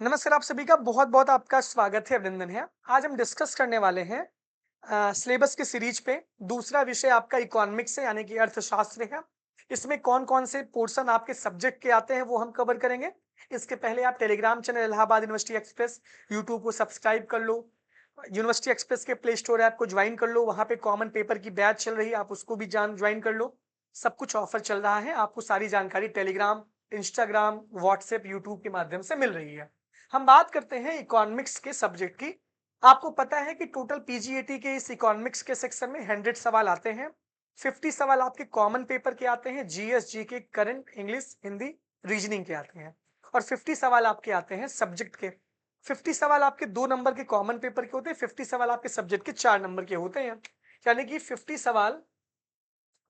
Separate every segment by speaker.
Speaker 1: नमस्कार, आप सभी का बहुत-बहुत आपका स्वागत है, अभिनंदन है। आज हम डिस्कस करने वाले हैं सिलेबस के सीरीज पे दूसरा विषय आपका इकोनॉमिक्स है यानी कि अर्थशास्त्र है। इसमें कौन-कौन से पोर्शन आपके सब्जेक्ट के आते हैं वो हम कवर करेंगे। इसके पहले आप Telegram channel Allahabad university express YouTube को सब्सक्राइब कर लो। यूनिवर्सिटी एक्सप्रेस के प्ले स्टोर ऐप को ज्वाइन कर लो, वहाँ पे कॉमन पेपर की बैच चल रही है, आप उसको भी ज्वाइन कर लो। सब कुछ ऑफर चल रहा है, आपको सारी जानकारी टेलीग्राम, इंस्टाग्राम, व्हाट्सएप, यूट्यूब के माध्यम से मिल रही है। हम बात करते हैं इकोनॉमिक्स के सब्जेक्ट की। आपको पता है कि टोटल पीजीएटी के इस इकोनॉमिक्स के सेक्शन में 100 सवाल आते हैं। 50 सवाल आपके कॉमन पेपर के आते हैं, GS, GK, current, English, Hindi, reasoning के आते हैं और 50 सवाल आपके आते हैं सब्जेक्ट के। 50 सवाल आपके 2 नंबर के कॉमन पेपर के होते हैं, 50 सवाल आपके सब्जेक्ट के 4 नंबर के होते हैं। यानी कि 50 सवाल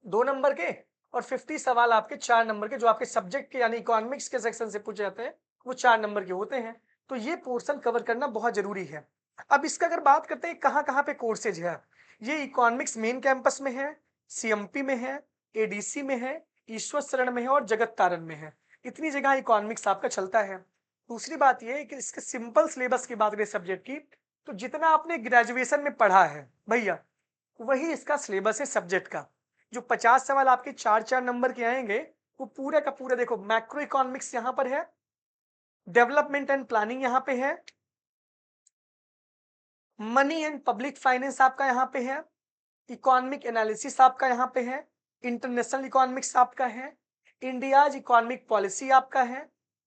Speaker 1: 2 नंबर के और 50 सवाल आपके 4 नंबर के जो आपके सब्जेक्ट के यानी इकोनॉमिक्स के सेक्शन से पूछे जाते हैं, वो 4 नंबर के होते हैं। तो ये पोर्शन कवर करना बहुत जरूरी है। अब इसका अगर बात करते हैं कहाँ-कहाँ पे कोर्सेज है, ये इकोनॉमिक्स मेन कैंपस में है, सीएमपी में है, एडीसी में है, ईश्वर शरण में है और जगत तारण में है। इतनी जगह इकोनॉमिक्स आपका चलता है। दूसरी बात ये है कि इसके सिंपल सिलेबस की बात करें सब्जेक्ट की, तो जितना आपने ग्रेजुएशन में पढ़ा है भैया, वही इसका सिलेबस है सब्जेक्ट का। जो 50 सवाल आपके 4-4 नंबर के आएंगे, वो पूरा का पूरा देखो मैक्रो इकोनॉमिक्स यहाँ पर है, डेवलपमेंट एंड प्लानिंग यहाँ पे है, मनी एंड पब्लिक फाइनेंस आपका यहाँ पे है, इकोनॉमिक एनालिसिस आपका यहाँ पे है, इंटरनेशनल इकोनॉमिक्स आपका है, इंडियाज इकोनॉमिक पॉलिसी आपका है,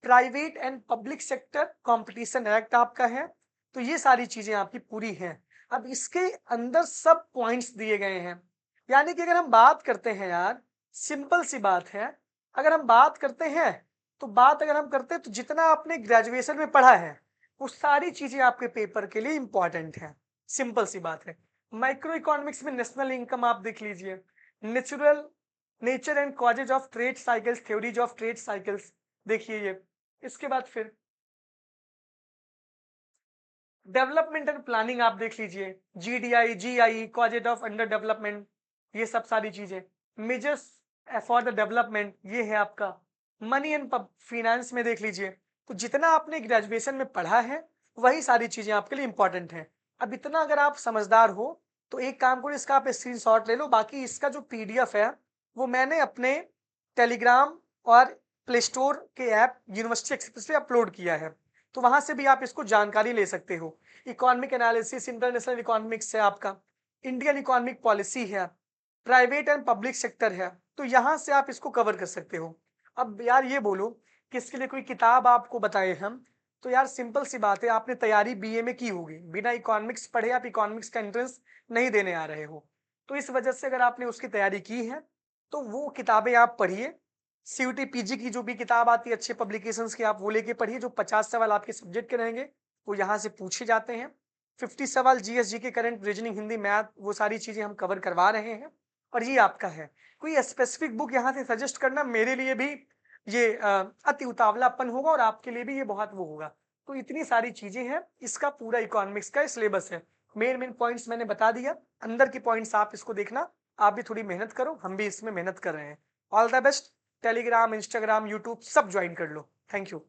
Speaker 1: private and public sector competition act आपका है। तो ये सारी चीजें आपकी पूरी हैं। अब इसके अंदर सब पॉइंट्स दिए गए हैं, यानी कि अगर हम बात करते हैं यार, सिंपल सी बात है, अगर हम बात करते हैं तो बात अगर हम करते हैं तो जितना आपने ग्रेजुएशन में पढ़ा है वो सारी चीजें आपके पेपर के लिए इंपॉर्टेंट है। सिंपल सी बात है। माइक्रो इकोनॉमिक्स में नेशनल इनकम आप देख लीजिए, nature and causes of trade cycles, theories of trade cycles देखिए ये। इसके बाद फिर डेवलपमेंट एंड प्लानिंग आप देख लीजिए, GDI, GI, causes of under development, ये सब सारी चीजें। मेजर्स फॉर द डेवलपमेंट ये है आपका। मनी एंड फिनेंस में देख लीजिए। तो जितना आपने ग्रेजुएशन में पढ़ा है वही सारी चीजें आपके लिए इंपॉर्टेंट है। अब इतना अगर आप समझदार हो तो एक काम करो, इसका आप स्क्रीनशॉट ले लो। बाकी इसका जो पीडीएफ है वो मैंने अपने टेलीग्राम और प्ले स्टोर के ऐप यूनिवर्सिटी एक्सप्रेस पे अपलोड किया है, तो वहां से भी आप इसको जानकारी ले सकते हो। इकोनॉमिक एनालिसिस, इंटरनेशनल इकोनॉमिक्स है आपका, इंडियन इकोनॉमिक पॉलिसी है, प्राइवेट एंड पब्लिक सेक्टर है, तो यहाँ से आप इसको कवर कर सकते हो। अब यार ये बोलो कि इसके लिए कोई किताब आपको बताए हम, तो यार सिंपल सी बात है, आपने तैयारी बीए में की होगी, बिना इकोनॉमिक्स पढ़े आप इकोनॉमिक्स का एंट्रेंस नहीं देने आ रहे हो। तो इस वजह से अगर आपने उसकी तैयारी की है तो वो किताबें आप पढ़िए। सीयूटी पीजी की जो भी किताब आती है अच्छे पब्लिकेशंस की, आप वो लेके पढ़िए। जो 50 सवाल आपके सब्जेक्ट के रहेंगे वो यहाँ से पूछे जाते हैं। 50 सवाल GS, GK, current, reasoning, Hindi, math, वो सारी चीजें हम कवर करवा रहे हैं और ये आपका है। कोई स्पेसिफिक बुक यहाँ से सजेस्ट करना मेरे लिए भी ये अति उतावलापन होगा और आपके लिए भी ये बहुत वो होगा। तो इतनी सारी चीजें हैं, इसका पूरा इकोनॉमिक्स का सिलेबस है। मेन मेन पॉइंट्स मैंने बता दिया, अंदर की पॉइंट्स आप इसको देखना। आप भी थोड़ी मेहनत करो, हम भी इसमें मेहनत कर रहे हैं। All the best. Telegram, Instagram, YouTube सब ज्वाइन कर लो। Thank you.